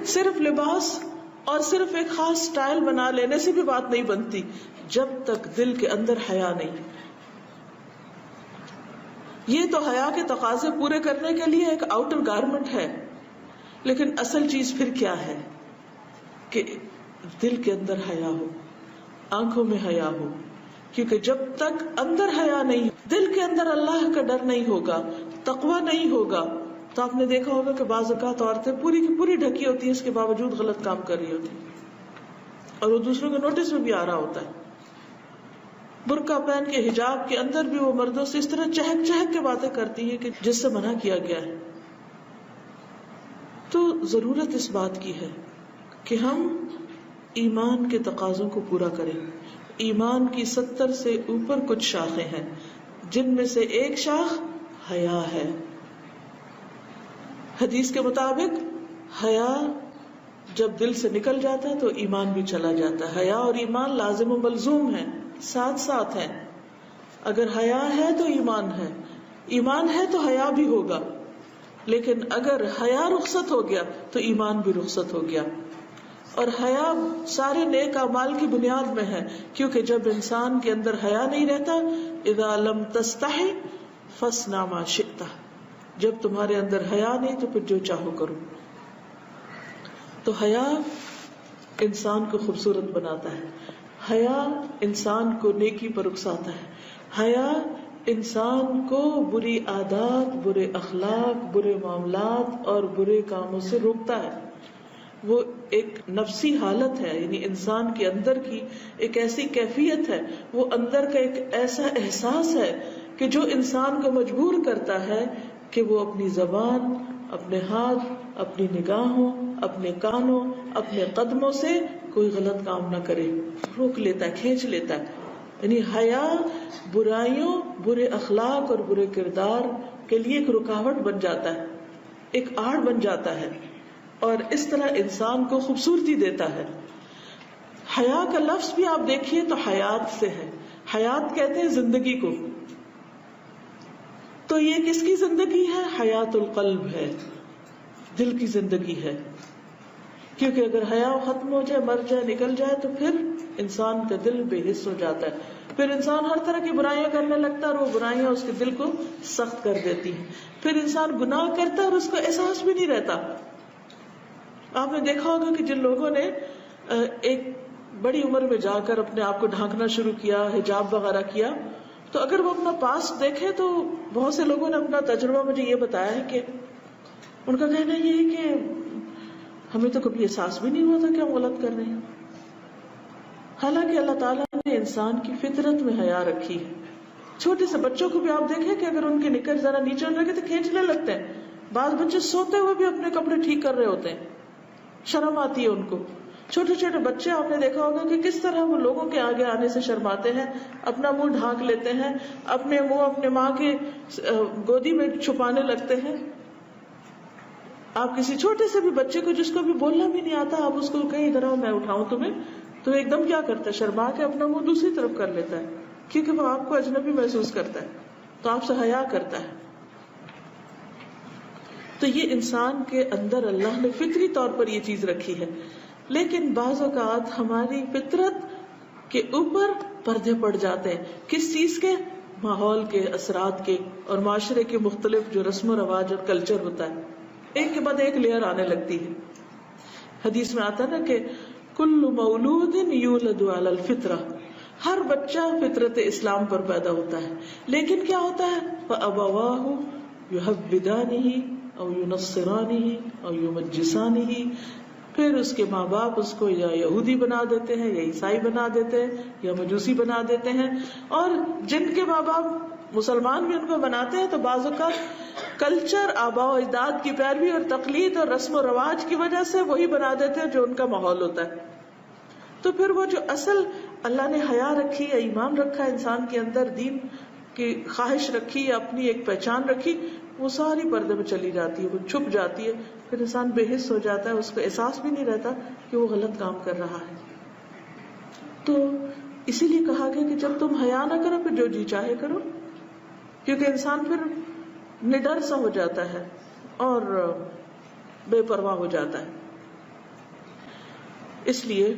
صرف لباس اور صرف ایک خاص سٹائل بنا لینے سے بھی بات نہیں بنتی جب تک دل کے اندر حیا نہیں. یہ تو حیا کے تقاضے پورے کرنے کے لیے ایک آؤٹر گارمنٹ ہے، لیکن اصل چیز پھر کیا ہے کہ دل کے اندر حیا ہو، آنکھوں میں حیا ہو. کیونکہ جب تک اندر حیا نہیں، دل کے اندر اللہ کا ڈر نہیں ہوگا، تقوی نہیں ہوگا، تو آپ نے دیکھا ہوگا کہ بعض اوقات عورتیں پوری کی پوری ڈھکی ہوتی ہیں، اس کے باوجود غلط کام کر رہی ہوتی ہیں اور وہ دوسروں کے نوٹس میں بھی آ رہا ہوتا ہے. برقع پہن کے حجاب کے اندر بھی وہ مردوں سے اس طرح چہک چہک کے باتیں کرتی ہے کہ جس سے منع کیا گیا ہے. تو ضرورت اس بات کی ہے کہ ہم ایمان کے تقاضوں کو پورا کریں. ایمان کی 70 سے اوپر کچھ شاخیں ہیں، جن میں سے ایک شاخ حیا ہے. حدیث کے مطابق حیا جب دل سے نکل جاتا ہے تو ایمان بھی چلا جاتا ہے. حیا اور ایمان لازم و ملزوم ہیں، ساتھ ساتھ ہیں. اگر حیا ہے تو ایمان ہے، ایمان ہے تو حیا بھی ہوگا. لیکن اگر حیا رخصت ہو گیا تو ایمان بھی رخصت ہو گیا. اور حیا سارے نیک اعمال کی بنیاد میں ہے، کیونکہ جب انسان کے اندر حیا نہیں رہتا، اذا لم تستحی فاصنع ما شئت، جب تمہارے اندر حیا نہیں تو پھر جو چاہو کرو. تو حیا انسان کو خوبصورت بناتا ہے، حیا انسان کو نیکی پر اکساتا ہے، حیا انسان کو بری عادات، برے اخلاق، برے معاملات اور برے کاموں سے روکتا ہے. وہ ایک نفسی حالت ہے، یعنی انسان کے اندر کی ایک ایسی کیفیت ہے، وہ اندر کا ایک ایسا احساس ہے کہ جو انسان کو مجبور کرتا ہے کہ وہ اپنی زبان، اپنے ہاتھ، اپنی نگاہوں، اپنے کانوں، اپنے قدموں سے کوئی غلط کام نہ کرے، روک لیتا ہے، کھینچ لیتا ہے. یعنی حیا برائیوں، برے اخلاق اور برے کردار کے لیے ایک رکاوٹ بن جاتا ہے، ایک آڑ بن جاتا ہے، اور اس طرح انسان کو خوبصورتی دیتا ہے. حیا کا لفظ بھی آپ دیکھیے تو حیات سے ہے. حیات کہتے ہیں زندگی کو، تو یہ کس کی زندگی ہے؟ حیات القلب ہے، دل کی زندگی ہے. کیونکہ اگر حیا ختم ہو جائے، مر جائے، نکل جائے تو پھر انسان کا دل بے حس ہو جاتا ہے. پھر انسان ہر طرح کی برائیاں کرنے لگتا ہے اور وہ برائیاں اس کے دل کو سخت کر دیتی ہیں. پھر انسان گناہ کرتا ہے اور اس کو احساس بھی نہیں رہتا. آپ نے دیکھا ہوگا کہ جن لوگوں نے ایک بڑی عمر میں جا کر اپنے آپ کو ڈھانکنا شروع کیا، حجاب وغیرہ کیا، تو اگر وہ اپنا پاس دیکھیں تو بہت سے لوگوں نے اپنا تجربہ مجھے یہ بتایا ہے کہ ان کا کہنا یہ ہے کہ ہمیں تو کبھی احساس بھی نہیں ہوا تھا کہ ہم غلط کر رہے ہیں. حالانکہ اللہ تعالیٰ نے انسان کی فطرت میں حیا رکھی ہے. چھوٹے سے بچوں کو بھی آپ دیکھیں کہ اگر ان کے نکر ذرا نیچے رکھے تو کھینچنے لگتے ہیں. بعض بچے سوتے ہوئے بھی اپنے کپڑے ٹھیک کر رہے ہوتے ہیں، شرم آتی ہے ان کو. چھوٹے چھوٹے بچے آپ نے دیکھا ہوگا کہ کس طرح وہ لوگوں کے آگے آنے سے شرماتے ہیں، اپنا منہ ڈھانک لیتے ہیں، اپنے منہ اپنے ماں کے گودی میں چھپانے لگتے ہیں. آپ کسی چھوٹے سے بھی بچے کو جس کو بھی بولنا بھی نہیں آتا، آپ اس کو کہیں ادھر آؤ میں اٹھاؤں تمہیں، تو ایک دم کیا کرتا ہے، شرما کے اپنا منہ دوسری طرف کر لیتا ہے، کیونکہ وہ آپ کو اجنبی محسوس کرتا ہے، تو آپ سے حیا کرتا ہے. تو یہ انسان کے اندر اللہ نے فطری طور پر یہ چیز رکھی ہے. لیکن بعض اوقات ہماری فطرت کے اوپر پردے پڑ جاتے ہیں. کس چیز کے؟ ماحول کے، اثرات کے، اور معاشرے کے مختلف جو رسم و رواج اور کلچر ہوتا ہے، ایک کے بعد ایک لیئر آنے لگتی ہے. حدیث میں آتا ہے نا کہ کل مولود یولد علی الفطرہ، ہر بچہ فطرت اسلام پر پیدا ہوتا ہے. لیکن کیا ہوتا ہے؟ فَأَبَوَاهُ يُحَوِّدَانِهِ او يُنَصِّرَانِهِ او يُمَجِّسَانِهِ، پھر اس کے ماں باپ اس کو یا یہودی بنا دیتے ہیں، یا عیسائی بنا دیتے ہیں، یا مجوسی بنا دیتے ہیں. اور جن کے ماں باپ مسلمان بھی ان کو بناتے ہیں تو بعض اوقات کلچر، آباء و اجداد کی پیروی اور تقلید اور رسم و رواج کی وجہ سے وہی بنا دیتے ہیں جو ان کا ماحول ہوتا ہے. تو پھر وہ جو اصل اللہ نے حیا رکھی ہے، ایمان رکھا ہے انسان کے اندر، دین کی خواہش رکھی ہے، اپنی ایک پہچان رکھی، وہ ساری پردے میں چلی جاتی ہے، وہ چھپ جاتی ہے. پھر انسان بے حس ہو جاتا ہے، اس کو احساس بھی نہیں رہتا کہ وہ غلط کام کر رہا ہے. تو اسی لیے کہا گیا کہ جب تم حیا نہ کرو پھر جو جی چاہے کرو، کیونکہ انسان پھر نڈر سا ہو جاتا ہے اور بے پرواہ ہو جاتا ہے. اس لیے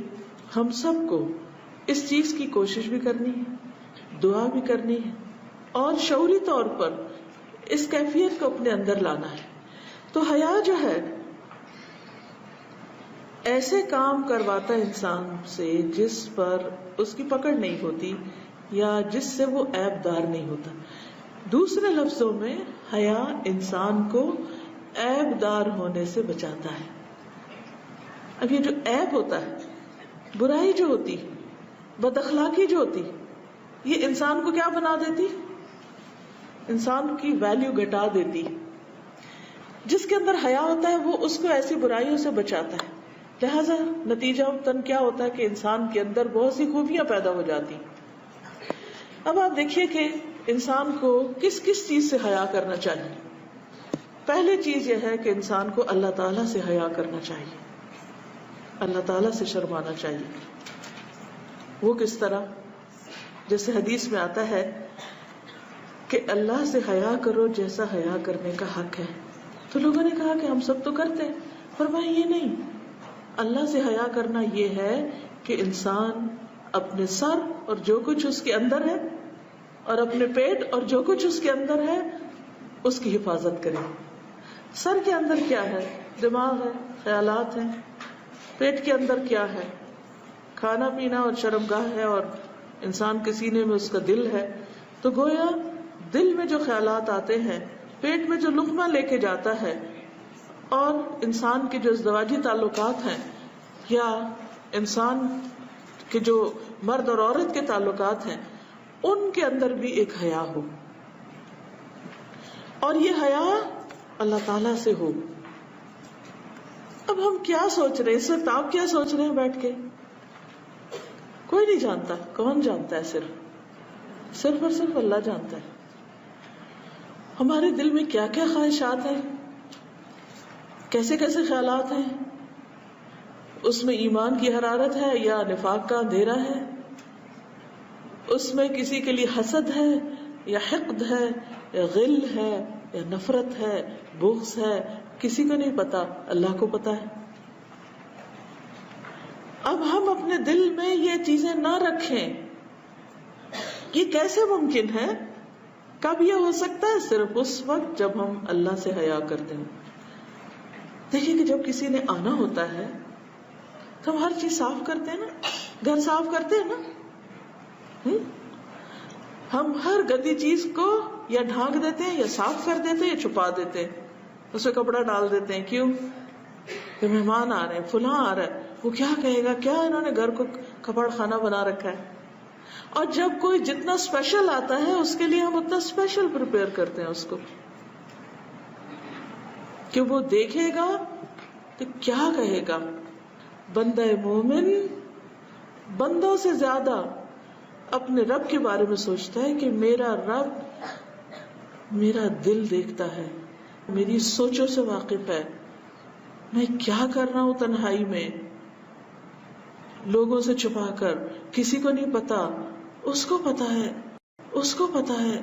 ہم سب کو اس چیز کی کوشش بھی کرنی ہے، دعا بھی کرنی ہے، اور شعوری طور پر اس کیفیت کو اپنے اندر لانا ہے. تو حیا جو ہے ایسے کام کرواتا ہے انسان سے جس پر اس کی پکڑ نہیں ہوتی یا جس سے وہ عیب دار نہیں ہوتا. دوسرے لفظوں میں حیا انسان کو عیب دار ہونے سے بچاتا ہے. اب یہ جو عیب ہوتا ہے، برائی جو ہوتی، بد اخلاقی جو ہوتی، یہ انسان کو کیا بنا دیتی؟ انسان کی ویلیو گھٹا دیتی. جس کے اندر حیا ہوتا ہے وہ اس کو ایسی برائیوں سے بچاتا ہے. لہذا نتیجہ کیا ہوتا ہے کہ انسان کے اندر بہت سی خوبیاں پیدا ہو جاتی. اب آپ دیکھیے کہ انسان کو کس کس چیز سے حیا کرنا چاہیے. پہلی چیز یہ ہے کہ انسان کو اللہ تعالیٰ سے حیا کرنا چاہیے، اللہ تعالیٰ سے شرمانا چاہیے. وہ کس طرح؟ جیسے حدیث میں آتا ہے کہ اللہ سے حیا کرو جیسا حیا کرنے کا حق ہے. تو لوگوں نے کہا کہ ہم سب تو کرتے ہیں. فرمایا یہ نہیں، اللہ سے حیا کرنا یہ ہے کہ انسان اپنے سر اور جو کچھ اس کے اندر ہے اور اپنے پیٹ اور جو کچھ اس کے اندر ہے اس کی حفاظت کرے. سر کے اندر کیا ہے؟ دماغ ہے، خیالات ہیں. پیٹ کے اندر کیا ہے؟ کھانا پینا اور شرمگاہ ہے، اور انسان کے سینے میں اس کا دل ہے. تو گویا دل میں جو خیالات آتے ہیں، پیٹ میں جو لقمہ لے کے جاتا ہے، اور انسان کے جو ازدواجی تعلقات ہیں یا انسان کے جو مرد اور عورت کے تعلقات ہیں، ان کے اندر بھی ایک حیا ہو، اور یہ حیا اللہ تعالی سے ہو. اب ہم کیا سوچ رہے ہیں اس وقت؟ آپ کیا سوچ رہے ہیں بیٹھ کے؟ کوئی نہیں جانتا. کون جانتا ہے؟ صرف اور صرف اللہ جانتا ہے. ہمارے دل میں کیا کیا خواہشات ہیں، کیسے کیسے خیالات ہیں، اس میں ایمان کی حرارت ہے یا نفاق کا اندھیرا ہے، اس میں کسی کے لیے حسد ہے یا حقد ہے یا غل ہے یا نفرت ہے، بغض ہے. کسی کو نہیں پتا، اللہ کو پتا ہے. اب ہم اپنے دل میں یہ چیزیں نہ رکھیں، یہ کیسے ممکن ہے؟ کب یہ ہو سکتا ہے؟ صرف اس وقت جب ہم اللہ سے حیا کرتے ہیں. دیکھیں کہ جب کسی نے آنا ہوتا ہے تو ہم ہر چیز صاف کرتے ہیں نا، گھر صاف کرتے ہیں نا. ہم ہر گندی چیز کو یا ڈھانک دیتے ہیں یا صاف کر دیتے ہیں یا چھپا دیتے ہیں، اس میں کپڑا ڈال دیتے ہیں. کیوں؟ کہ مہمان آ رہے ہیں، فلاں آ رہا ہے، وہ کیا کہے گا، کیا انہوں نے گھر کو کپڑ خانہ بنا رکھا ہے. اور جب کوئی جتنا اسپیشل آتا ہے اس کے لیے ہم اتنا اسپیشل پریپیئر کرتے ہیں اس کو، کہ وہ دیکھے گا تو کیا کہے گا. بندہ مومن بندوں سے زیادہ اپنے رب کے بارے میں سوچتا ہے کہ میرا رب میرا دل دیکھتا ہے، میری سوچوں سے واقف ہے، میں کیا کر رہا ہوں تنہائی میں، لوگوں سے چھپا کر، کسی کو نہیں پتا، اس کو پتا ہے، اس کو پتا ہے.